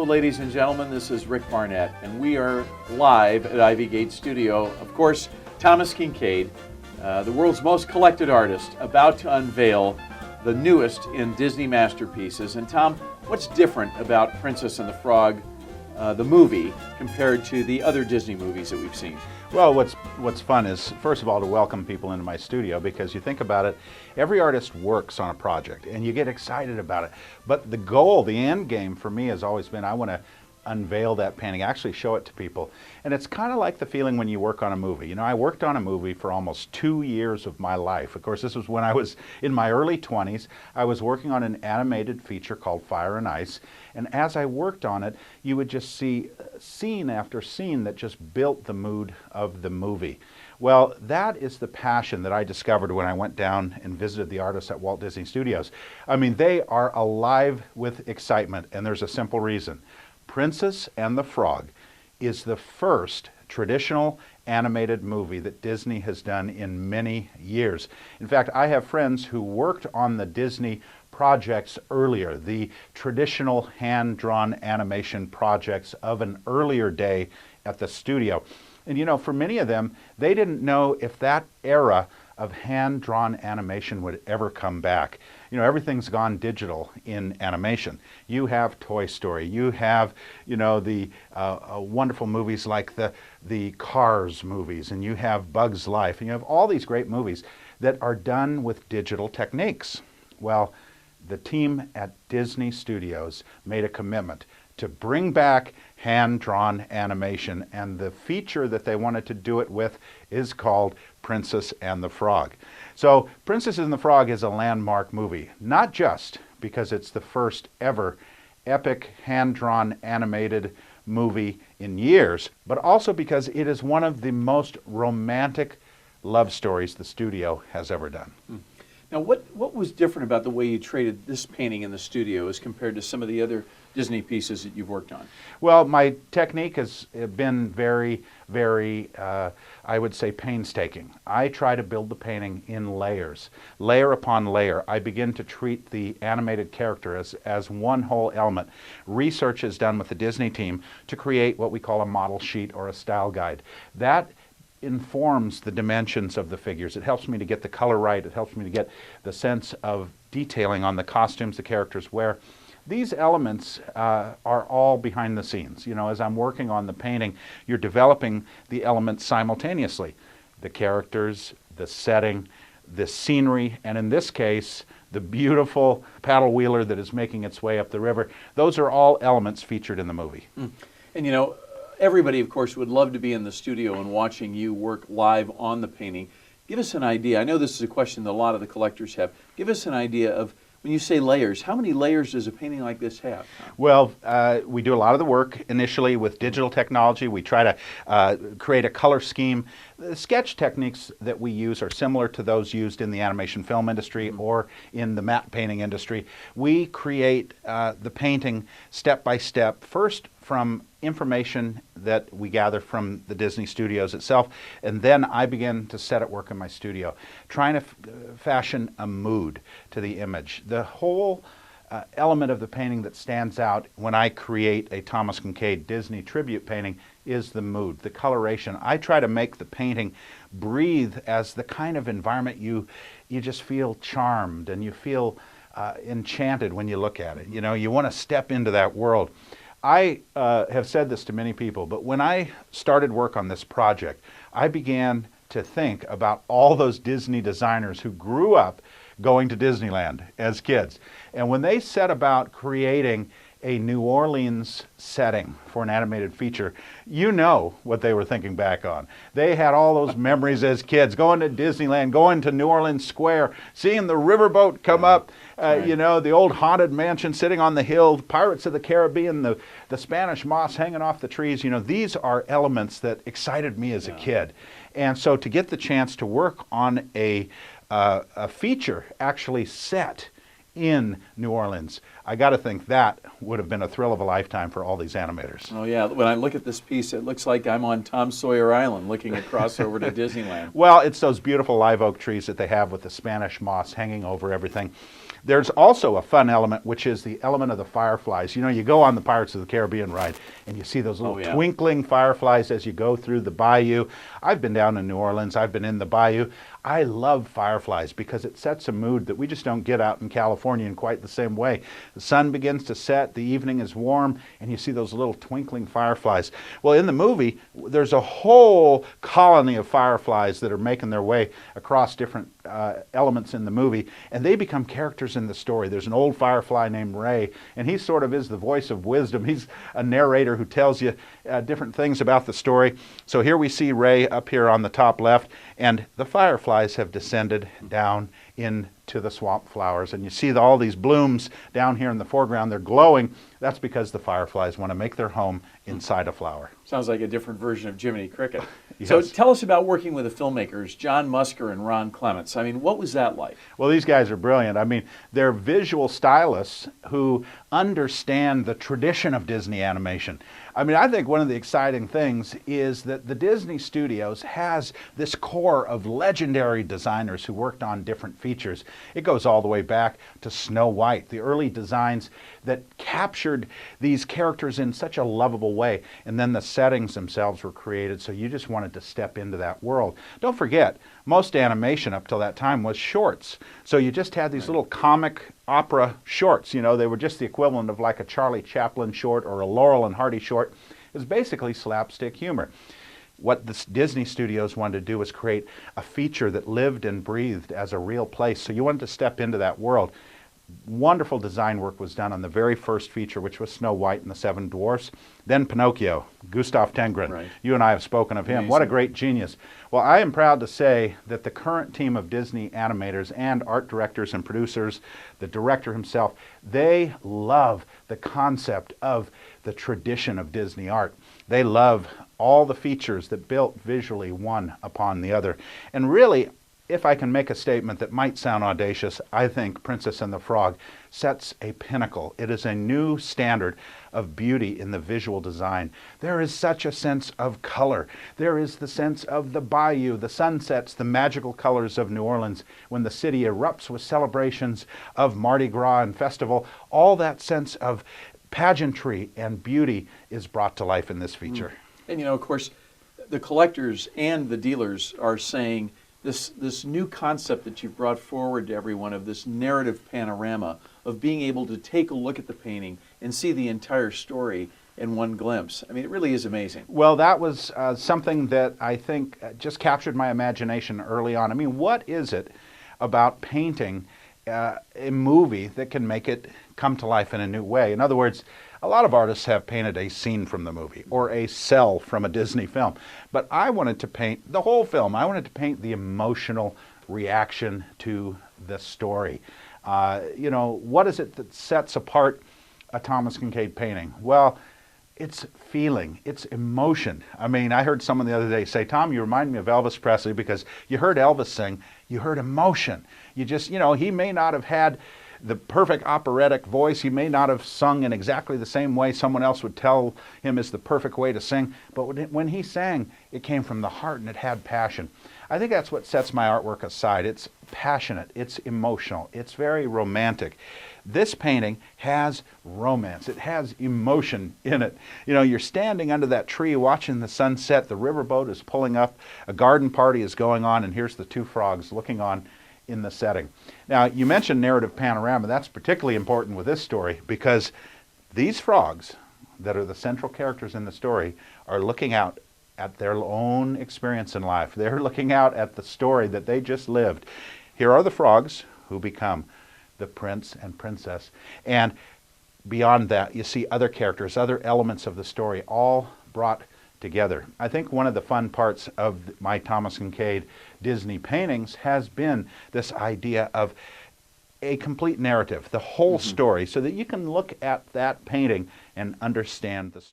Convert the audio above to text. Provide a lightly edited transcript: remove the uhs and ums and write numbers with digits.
ladies and gentlemen. This is Rick Barnett, and we are live at Ivy Gate Studio. Of course, Thomas Kinkade, the world's most collected artist, about to unveil the newest in Disney masterpieces. And Tom, what's different about Princess and the Frog, the movie, compared to the other Disney movies that we've seen? Well, what's fun is, first of all, to welcome people into my studio, because you think about it, every artist works on a project and you get excited about it. But the goal, the end game for me has always been, I want to unveil that painting, actually show it to people. And it's kind of like the feeling when you work on a movie. You know, I worked on a movie for almost 2 years of my life. Of course, this was when I was in my early 20s. I was working on an animated feature called Fire and Ice. And as I worked on it, you would just see scene after scene that just built the mood of the movie. Well, that is the passion that I discovered when I went down and visited the artists at Walt Disney Studios. I mean, they are alive with excitement, and there's a simple reason. Princess and the Frog is the first traditional animated movie that Disney has done in many years. In fact, I have friends who worked on the Disney projects earlier, the traditional hand-drawn animation projects of an earlier day at the studio. And you know, for many of them, they didn't know if that era of hand-drawn animation would ever come back. You know, everything's gone digital in animation. You have Toy Story, you have, you know, the wonderful movies like the Cars movies, and you have Bug's Life, and you have all these great movies that are done with digital techniques. Well, the team at Disney Studios made a commitment to bring back hand-drawn animation, and the feature that they wanted to do it with is called Princess and the Frog. So Princess and the Frog is a landmark movie, not just because it's the first ever epic hand-drawn animated movie in years, but also because it is one of the most romantic love stories the studio has ever done. Now, what was different about the way you treated this painting in the studio as compared to some of the other Disney pieces that you've worked on? Well, my technique has been very, I would say, painstaking. I try to build the painting in layers, layer upon layer. I begin to treat the animated character as one whole element. Research is done with the Disney team to create what we call a model sheet or a style guide. That informs the dimensions of the figures. It helps me to get the color right. It helps me to get the sense of detailing on the costumes the characters wear. These elements are all behind the scenes. You know, as I'm working on the painting, you're developing the elements simultaneously. The characters, the setting, the scenery, and in this case, the beautiful paddle wheeler that is making its way up the river. Those are all elements featured in the movie. And you know, everybody, of course, would love to be in the studio and watching you work live on the painting. Give us an idea. I know this is a question that a lot of the collectors have. Give us an idea of, when you say layers, how many layers does a painting like this have? Well, we do a lot of the work initially with digital technology. We try to create a color scheme. The sketch techniques that we use are similar to those used in the animation film industry or in the matte painting industry. We create the painting step by step, first from information that we gather from the Disney Studios itself, and then I begin to set at work in my studio, trying to fashion a mood to the image. The whole element of the painting that stands out when I create a Thomas Kinkade Disney tribute painting is the mood, the coloration. I try to make the painting breathe as the kind of environment you just feel charmed and you feel enchanted when you look at it. You know, you want to step into that world. I have said this to many people, but when I started work on this project, I began to think about all those Disney designers who grew up going to Disneyland as kids. And when they set about creating a New Orleans setting for an animated feature, you know what they were thinking back on. They had all those memories as kids, going to Disneyland, going to New Orleans Square, seeing the riverboat come up, you know, the old haunted mansion sitting on the hill, Pirates of the Caribbean, the Spanish moss hanging off the trees. You know, these are elements that excited me as a kid. And so to get the chance to work on a feature actually set in New Orleans, I got to think that would have been a thrill of a lifetime for all these animators. Oh yeah, when I look at this piece, it looks like I'm on Tom Sawyer Island looking across over to Disneyland. Well, it's those beautiful live oak trees that they have with the Spanish moss hanging over everything. There's also a fun element, which is the element of the fireflies. You know, you go on the Pirates of the Caribbean ride, and you see those little twinkling fireflies as you go through the bayou. I've been down in New Orleans. I've been in the bayou. I love fireflies because it sets a mood that we just don't get out in California in quite the same way. The sun begins to set, the evening is warm, and you see those little twinkling fireflies. Well, in the movie, there's a whole colony of fireflies that are making their way across different elements in the movie, and they become characters in the story. There's an old firefly named Ray, and he sort of is the voice of wisdom. He's a narrator who tells you different things about the story. So here we see Ray up here on the top left, and the fireflies have descended down into the swamp flowers, and you see all these blooms down here in the foreground. They're glowing. That's because the fireflies want to make their home inside a flower. Sounds like a different version of Jiminy Cricket. Yes. So tell us about working with the filmmakers, John Musker and Ron Clements. I mean, what was that like? Well, these guys are brilliant. I mean, they're visual stylists who understand the tradition of Disney animation. I mean, I think one of the exciting things is that the Disney Studios has this core of legendary designers who worked on different features. It goes all the way back to Snow White, the early designs that captured these characters in such a lovable way. And then the settings themselves were created, so you just wanted to step into that world. Don't forget, most animation up till that time was shorts. So you just had these little comic opera shorts. You know, they were just the equivalent of like a Charlie Chaplin short or a Laurel and Hardy short. It was basically slapstick humor. What the Disney Studios wanted to do was create a feature that lived and breathed as a real place. So you wanted to step into that world. Wonderful design work was done on the very first feature, which was Snow White and the Seven Dwarfs. Then Pinocchio, Gustav Tenggren. Right. You and I have spoken of him. Amazing. What a great genius. Well, I am proud to say that the current team of Disney animators and art directors and producers, the director himself, they love the concept of the tradition of Disney art. They love all the features that built visually one upon the other. And really, if I can make a statement that might sound audacious, I think Princess and the Frog sets a pinnacle. It is a new standard of beauty in the visual design. There is such a sense of color. There is the sense of the bayou, the sunsets, the magical colors of New Orleans when the city erupts with celebrations of Mardi Gras and festival. All that sense of pageantry and beauty is brought to life in this feature. And you know, of course, the collectors and the dealers are saying this new concept that you've brought forward to everyone of this narrative panorama of being able to take a look at the painting and see the entire story in one glimpse. I mean, it really is amazing. Well, that was something that I think just captured my imagination early on. I mean, what is it about painting a movie that can make it come to life in a new way? In other words, a lot of artists have painted a scene from the movie or a cell from a Disney film, but I wanted to paint the whole film. I wanted to paint the emotional reaction to the story. You know, what is it that sets apart a Thomas Kinkade painting? Well, it's feeling, it's emotion. I mean, I heard someone the other day say, Tom, you remind me of Elvis Presley because you heard Elvis sing, you heard emotion. You just, you know, he may not have had the perfect operatic voice. He may not have sung in exactly the same way someone else would tell him is the perfect way to sing, but when he sang, it came from the heart and it had passion. I think that's what sets my artwork aside. It's passionate, it's emotional, it's very romantic. This painting has romance. It has emotion in it. You know, you're standing under that tree watching the sunset, the riverboat is pulling up, a garden party is going on, and here's the two frogs looking on in the setting. Now, you mentioned narrative panorama. That's particularly important with this story because these frogs that are the central characters in the story are looking out at their own experience in life. They're looking out at the story that they just lived. Here are the frogs who become the prince and princess. And beyond that, you see other characters, other elements of the story all brought together. I think one of the fun parts of my Thomas Kinkade Disney paintings has been this idea of a complete narrative, the whole story, so that you can look at that painting and understand the story.